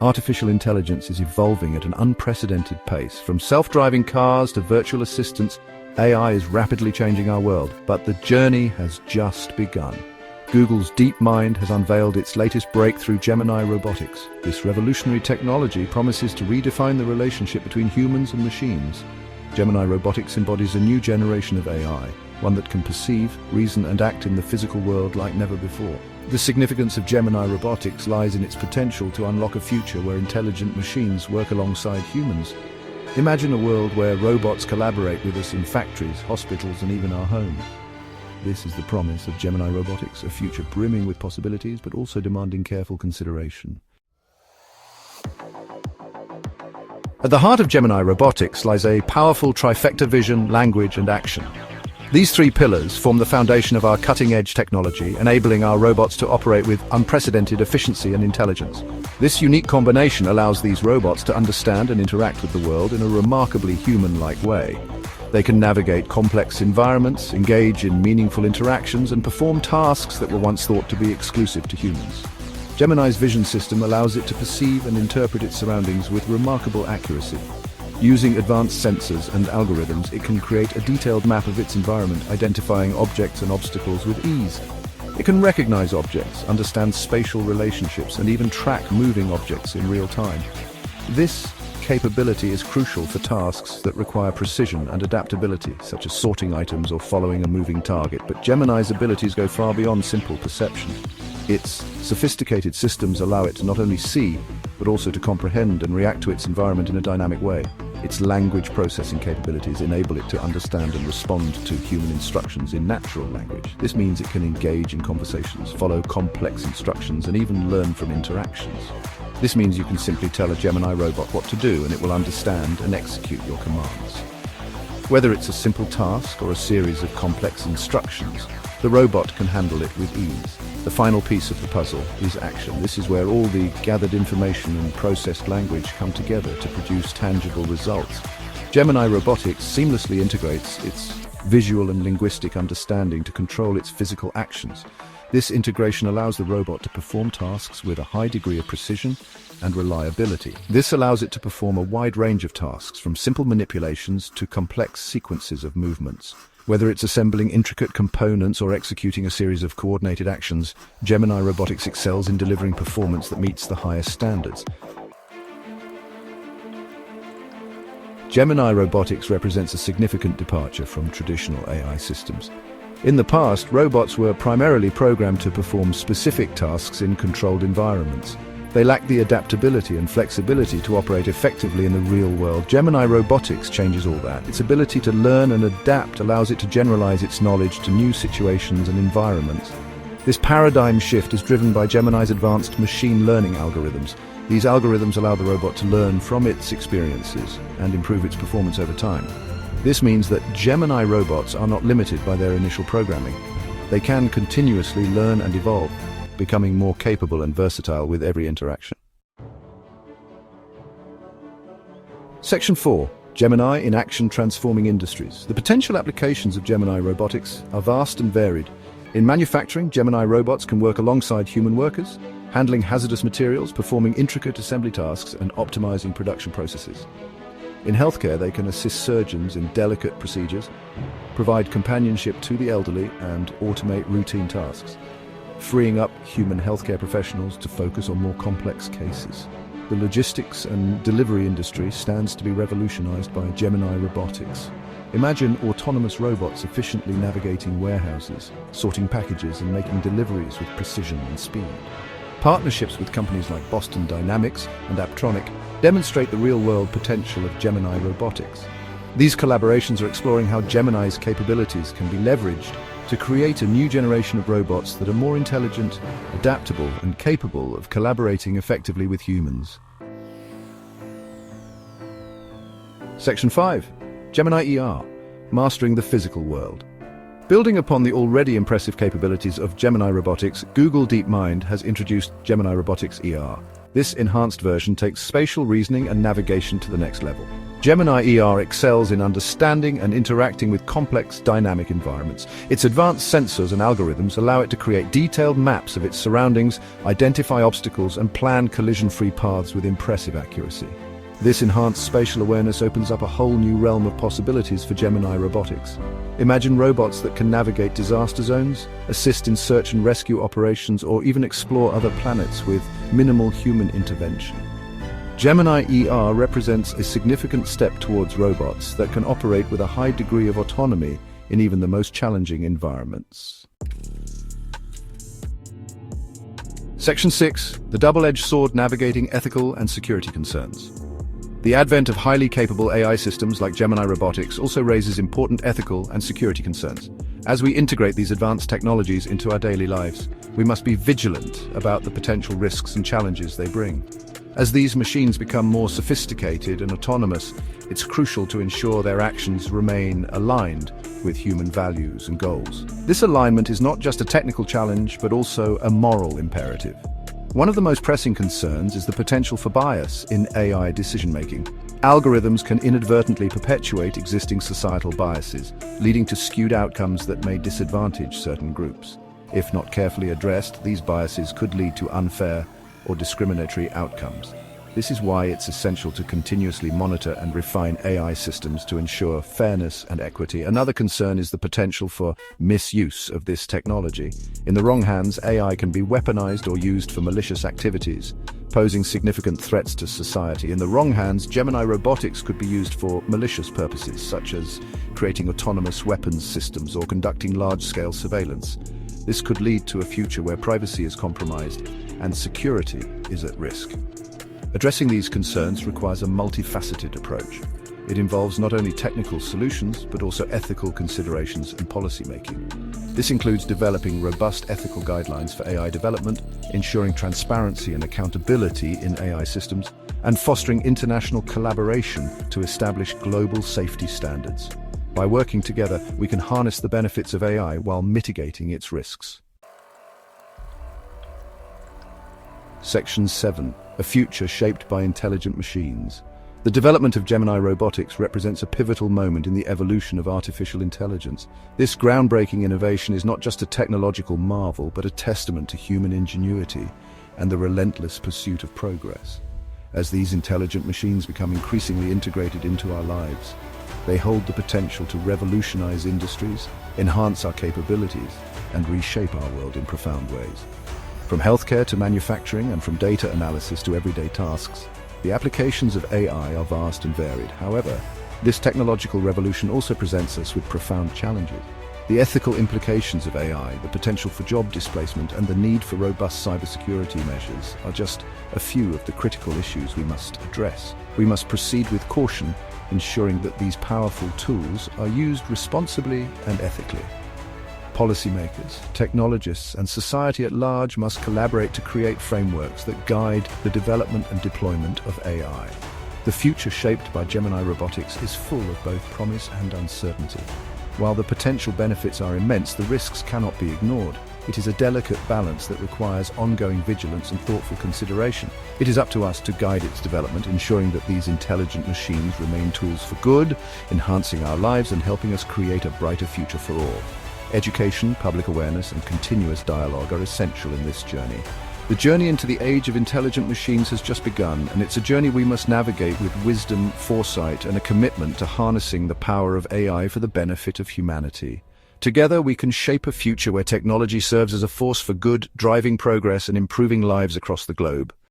Artificial intelligence is evolving at an unprecedented pace. From self-driving cars to virtual assistants, AI is rapidly changing our world, but the journey has just begun. Google's DeepMind has unveiled its latest breakthrough, Gemini Robotics. This revolutionary technology promises to redefine the relationship between humans and machines. Gemini Robotics embodies a new generation of AI, one that can perceive, reason, and act in the physical world like never before. The significance of Gemini Robotics lies in its potential to unlock a future where intelligent machines work alongside humans. Imagine a world where robots collaborate with us in factories, hospitals, and even our homes. This is the promise of Gemini Robotics, a future brimming with possibilities, but also demanding careful consideration. At the heart of Gemini Robotics lies a powerful trifecta: vision, language, and action. These three pillars form the foundation of our cutting-edge technology, enabling our robots to operate with unprecedented efficiency and intelligence. This unique combination allows these robots to understand and interact with the world in a remarkably human-like way. They can navigate complex environments, engage in meaningful interactions, and perform tasks that were once thought to be exclusive to humans. Gemini's vision system allows it to perceive and interpret its surroundings with remarkable accuracy. Using advanced sensors and algorithms, it can create a detailed map of its environment, identifying objects and obstacles with ease. It can recognize objects, understand spatial relationships, and even track moving objects in real time. This capability is crucial for tasks that require precision and adaptability, such as sorting items or following a moving target, but Gemini's abilities go far beyond simple perception. Its sophisticated systems allow it to not only see, but also to comprehend and react to its environment in a dynamic way. Its language processing capabilities enable it to understand and respond to human instructions in natural language. This means it can engage in conversations, follow complex instructions, and even learn from interactions. This means you can simply tell a Gemini robot what to do, and it will understand and execute your commands. Whether it's a simple task or a series of complex instructions, the robot can handle it with ease. The final piece of the puzzle is action. This is where all the gathered information and processed language come together to produce tangible results. Gemini Robotics seamlessly integrates its visual and linguistic understanding to control its physical actions. This integration allows the robot to perform tasks with a high degree of precision and reliability. This allows it to perform a wide range of tasks, from simple manipulations to complex sequences of movements. Whether it's assembling intricate components or executing a series of coordinated actions, Gemini Robotics excels in delivering performance that meets the highest standards. Gemini Robotics represents a significant departure from traditional AI systems. In the past, robots were primarily programmed to perform specific tasks in controlled environments. They lacked the adaptability and flexibility to operate effectively in the real world. Gemini Robotics changes all that. Its ability to learn and adapt allows it to generalize its knowledge to new situations and environments. This paradigm shift is driven by Gemini's advanced machine learning algorithms. These algorithms allow the robot to learn from its experiences and improve its performance over time. This means that Gemini robots are not limited by their initial programming. They can continuously learn and evolve, becoming more capable and versatile with every interaction. Section 4. Gemini in action, transforming industries. The potential applications of Gemini Robotics are vast and varied. In manufacturing, Gemini robots can work alongside human workers, handling hazardous materials, performing intricate assembly tasks, and optimizing production processes. In healthcare, they can assist surgeons in delicate procedures, provide companionship to the elderly, and automate routine tasks, freeing up human healthcare professionals to focus on more complex cases. The logistics and delivery industry stands to be revolutionized by Gemini Robotics. Imagine autonomous robots efficiently navigating warehouses, sorting packages, and making deliveries with precision and speed. Partnerships with companies like Boston Dynamics and Aptronic demonstrate the real-world potential of Gemini Robotics. These collaborations are exploring how Gemini's capabilities can be leveraged to create a new generation of robots that are more intelligent, adaptable, and capable of collaborating effectively with humans. Section 5. Gemini ER, mastering the physical world. Building upon the already impressive capabilities of Gemini Robotics, Google DeepMind has introduced Gemini Robotics ER. This enhanced version takes spatial reasoning and navigation to the next level. Gemini ER excels in understanding and interacting with complex, dynamic environments. Its advanced sensors and algorithms allow it to create detailed maps of its surroundings, identify obstacles, and plan collision-free paths with impressive accuracy. This enhanced spatial awareness opens up a whole new realm of possibilities for Gemini Robotics. Imagine robots that can navigate disaster zones, assist in search and rescue operations, or even explore other planets with minimal human intervention. Gemini ER represents a significant step towards robots that can operate with a high degree of autonomy in even the most challenging environments. Section 6. The double-edged sword navigating ethical and security concerns. The advent of highly capable AI systems like Gemini Robotics also raises important ethical and security concerns. As we integrate these advanced technologies into our daily lives, we must be vigilant about the potential risks and challenges they bring. As these machines become more sophisticated and autonomous, it's crucial to ensure their actions remain aligned with human values and goals. This alignment is not just a technical challenge, but also a moral imperative. One of the most pressing concerns is the potential for bias in AI decision-making. Algorithms can inadvertently perpetuate existing societal biases, leading to skewed outcomes that may disadvantage certain groups. If not carefully addressed, these biases could lead to unfair or discriminatory outcomes. This is why it's essential to continuously monitor and refine AI systems to ensure fairness and equity. Another concern is the potential for misuse of this technology. In the wrong hands, AI can be weaponized or used for malicious activities, posing significant threats to society. In the wrong hands, Gemini Robotics could be used for malicious purposes, such as creating autonomous weapons systems or conducting large-scale surveillance. This could lead to a future where privacy is compromised and security is at risk. Addressing these concerns requires a multifaceted approach. It involves not only technical solutions, but also ethical considerations and policymaking. This includes developing robust ethical guidelines for AI development, ensuring transparency and accountability in AI systems, and fostering international collaboration to establish global safety standards. By working together, we can harness the benefits of AI while mitigating its risks. Section 7. A future shaped by intelligent machines. The development of Gemini Robotics represents a pivotal moment in the evolution of artificial intelligence. This groundbreaking innovation is not just a technological marvel, but a testament to human ingenuity and the relentless pursuit of progress. As these intelligent machines become increasingly integrated into our lives, they hold the potential to revolutionize industries, enhance our capabilities, and reshape our world in profound ways. From healthcare to manufacturing and from data analysis to everyday tasks, the applications of AI are vast and varied. However, this technological revolution also presents us with profound challenges. The ethical implications of AI, the potential for job displacement, and the need for robust cybersecurity measures are just a few of the critical issues we must address. We must proceed with caution, ensuring that these powerful tools are used responsibly and ethically. Policymakers, technologists, and society at large must collaborate to create frameworks that guide the development and deployment of AI. The future shaped by Gemini Robotics is full of both promise and uncertainty. While the potential benefits are immense, the risks cannot be ignored. It is a delicate balance that requires ongoing vigilance and thoughtful consideration. It is up to us to guide its development, ensuring that these intelligent machines remain tools for good, enhancing our lives and helping us create a brighter future for all. Education, public awareness, and continuous dialogue are essential in this journey. The journey into the age of intelligent machines has just begun, and it's a journey we must navigate with wisdom, foresight, and a commitment to harnessing the power of AI for the benefit of humanity. Together, we can shape a future where technology serves as a force for good, driving progress and improving lives across the globe.